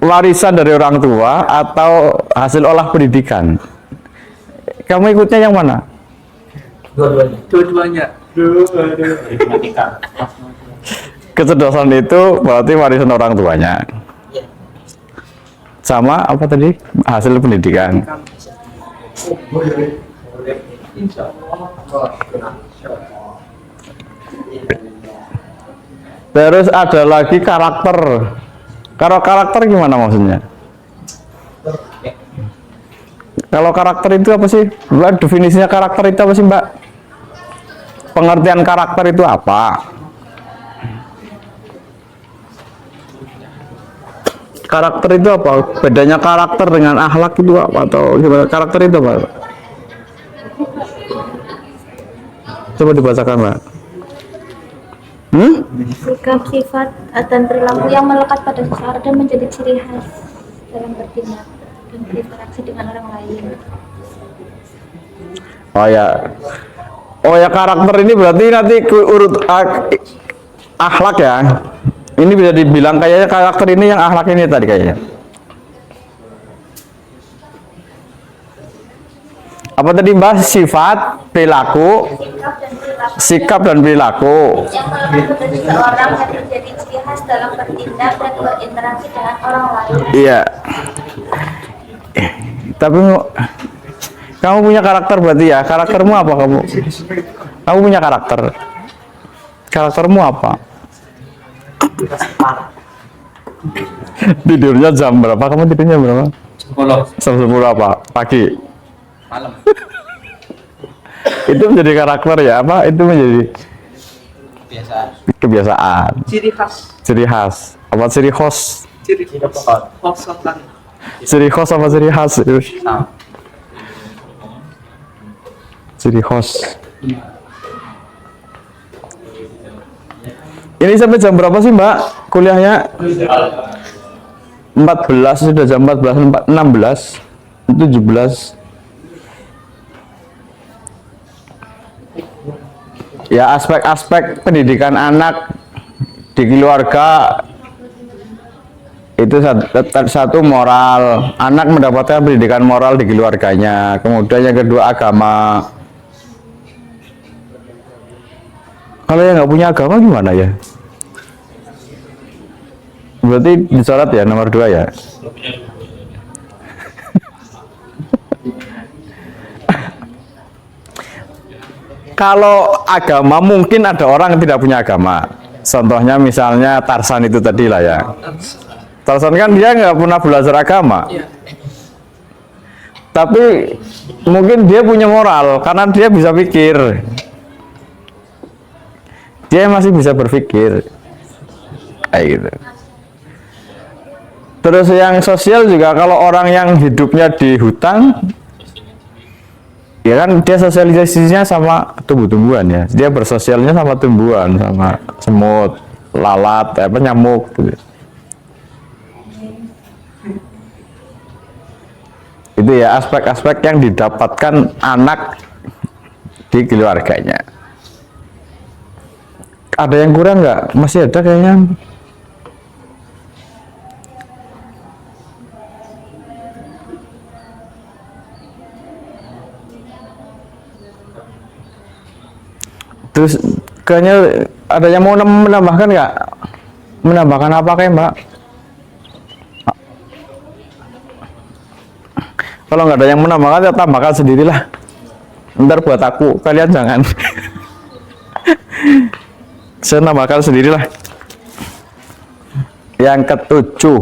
Warisan dari orang tua atau hasil olah pendidikan. Kamu ikutnya yang mana? Dua-duanya. Kecerdasan itu berarti warisan orang tuanya. Sama apa tadi? Hasil pendidikan. Terus ada lagi karakter. Kalau karakter gimana maksudnya? Kalau karakter itu apa sih? Mbak, definisinya karakter itu apa sih Mbak? Pengertian karakter itu apa? Karakter itu apa? Bedanya karakter dengan akhlak itu apa? Atau gimana? Karakter itu apa? Coba dibacakan Mbak. Sikap, sifat, dan perilaku yang melekat pada seseorang dan menjadi ciri khas dalam bertindak dan berinteraksi dengan orang lain. Oh ya, Oh ya, karakter ini berarti nanti urut akhlak ya. Ini bisa dibilang kayaknya karakter ini yang akhlak ini tadi kayaknya. Apa tadi Mbak? Sifat, perilaku, sikap dan perilaku. yang melekat dari seseorang yang menjadi ciri khas dalam bertindak dan berinteraksi dengan orang lain. Iya. Tapi kamu punya karakter berarti ya? Karaktermu apa kamu? Kamu punya karakter. Karaktermu apa? Tidurnya jam berapa? Kamu tidurnya berapa? 10 Jam 10 apa? Pagi. malam. Itu menjadi karakter ya? Apa? Itu menjadi kebiasaan. Ciri khas. Ciri khas. Apa ciri khas? Ciri khas. Ciri khas apa ciri khas? Ciri khas. Ini sampai jam berapa sih Mbak kuliahnya? 14, sudah jam 14, 16, 17. Ya, aspek-aspek pendidikan anak di keluarga itu satu moral. Anak mendapatkan pendidikan moral di keluarganya. Kemudian yang kedua agama. Kalau yang nggak punya agama gimana ya? Berarti dicoret ya nomor 2 ya. Kalau agama mungkin ada orang yang tidak punya agama. Contohnya misalnya Tarsan itu tadi lah ya. Tarsan kan dia nggak pernah belajar agama. Iya. Tapi mungkin dia punya moral karena dia bisa pikir. Dia masih bisa berpikir. Kayak gitu. Terus yang sosial juga kalau orang yang hidupnya di hutan, ya kan dia sosialisasinya sama tumbuh-tumbuhan ya. Dia bersosialnya sama tumbuhan, sama semut, lalat, apa nyamuk gitu. Itu ya aspek-aspek yang didapatkan anak di keluarganya. Ada yang kurang nggak? Masih ada kayaknya. Terus kayaknya ada yang mau menambahkan nggak? Menambahkan apa kayak Mbak? Kalau nggak ada yang menambahkan, ya tambahkan sendirilah. Ntar buat aku, kalian jangan. Saya nambahkan sendirilah. Yang ketujuh.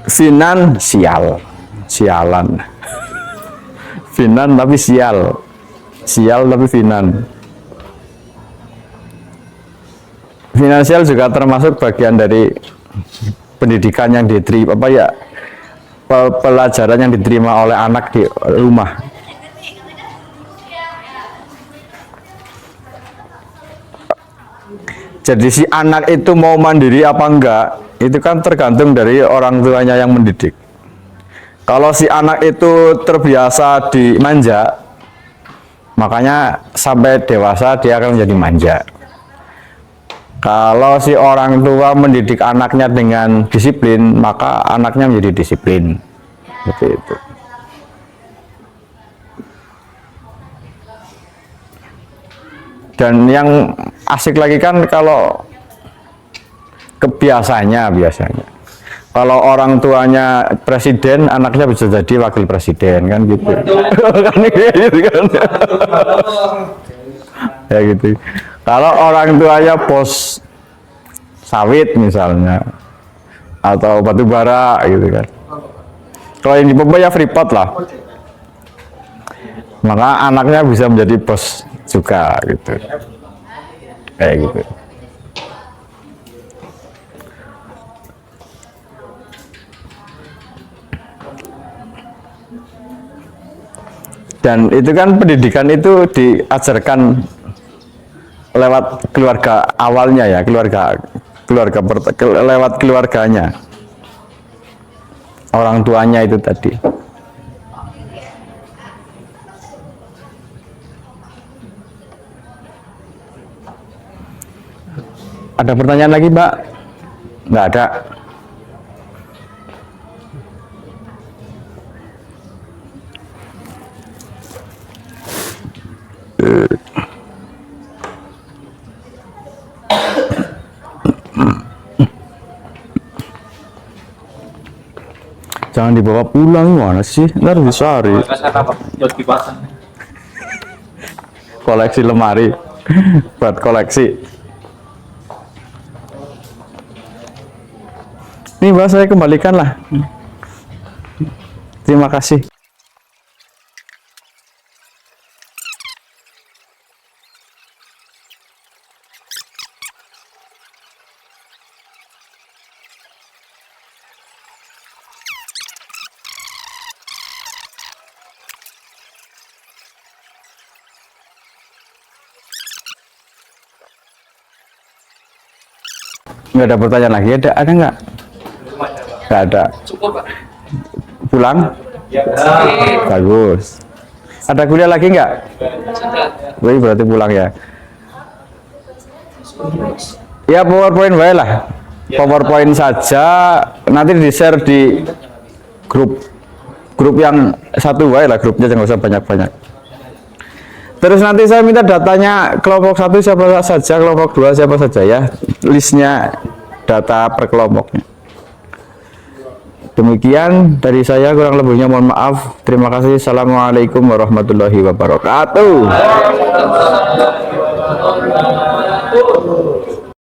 Finansial, sialan. Finan tapi sial, sial tapi finan. Finansial juga termasuk bagian dari pendidikan yang diterima, apa ya, pelajaran yang diterima oleh anak di rumah. Jadi si anak itu mau mandiri apa enggak, itu kan tergantung dari orang tuanya yang mendidik. Kalau si anak itu terbiasa dimanja, makanya sampai dewasa dia akan menjadi manja. Kalau si orang tua mendidik anaknya dengan disiplin, maka anaknya menjadi disiplin. Seperti itu. Dan yang asik lagi kan kalau kebiasaannya biasanya. Kalau orang tuanya presiden, anaknya bisa jadi wakil presiden kan gitu. Kan gitu kan. Ya gitu. Kalau orang tuanya bos sawit misalnya atau batu bara gitu kan. Kalau yang dipompa ya Freeport lah. Maka anaknya bisa menjadi bos juga gitu. Kayak gitu. Dan itu kan pendidikan itu diajarkan lewat keluarga awalnya ya, keluarga lewat keluarganya, orang tuanya itu tadi. Ada pertanyaan lagi, Mbak? Nggak ada. Jangan dibawa pulang, gimana sih? Ntar disari. Buat kipasan. Koleksi lemari. Buat koleksi. Ini Mbak, saya kembalikan lah. Terima kasih. Nggak ada pertanyaan lagi, ada nggak? Nggak ada. Cukup, Pak. Pulang? Ya, Bagus. Ada kuliah lagi nggak? Sudah. Wih, berarti pulang ya. Ya PowerPoint wae lah. PowerPoint saja, nanti di-share di grup yang satu wae lah, grupnya jangan usah banyak-banyak. Terus nanti saya minta datanya kelompok 1 siapa saja, kelompok 2 siapa saja ya. Listnya, data per kelompoknya. Demikian dari saya, kurang lebihnya mohon maaf. Terima kasih. Assalamualaikum warahmatullahi wabarakatuh.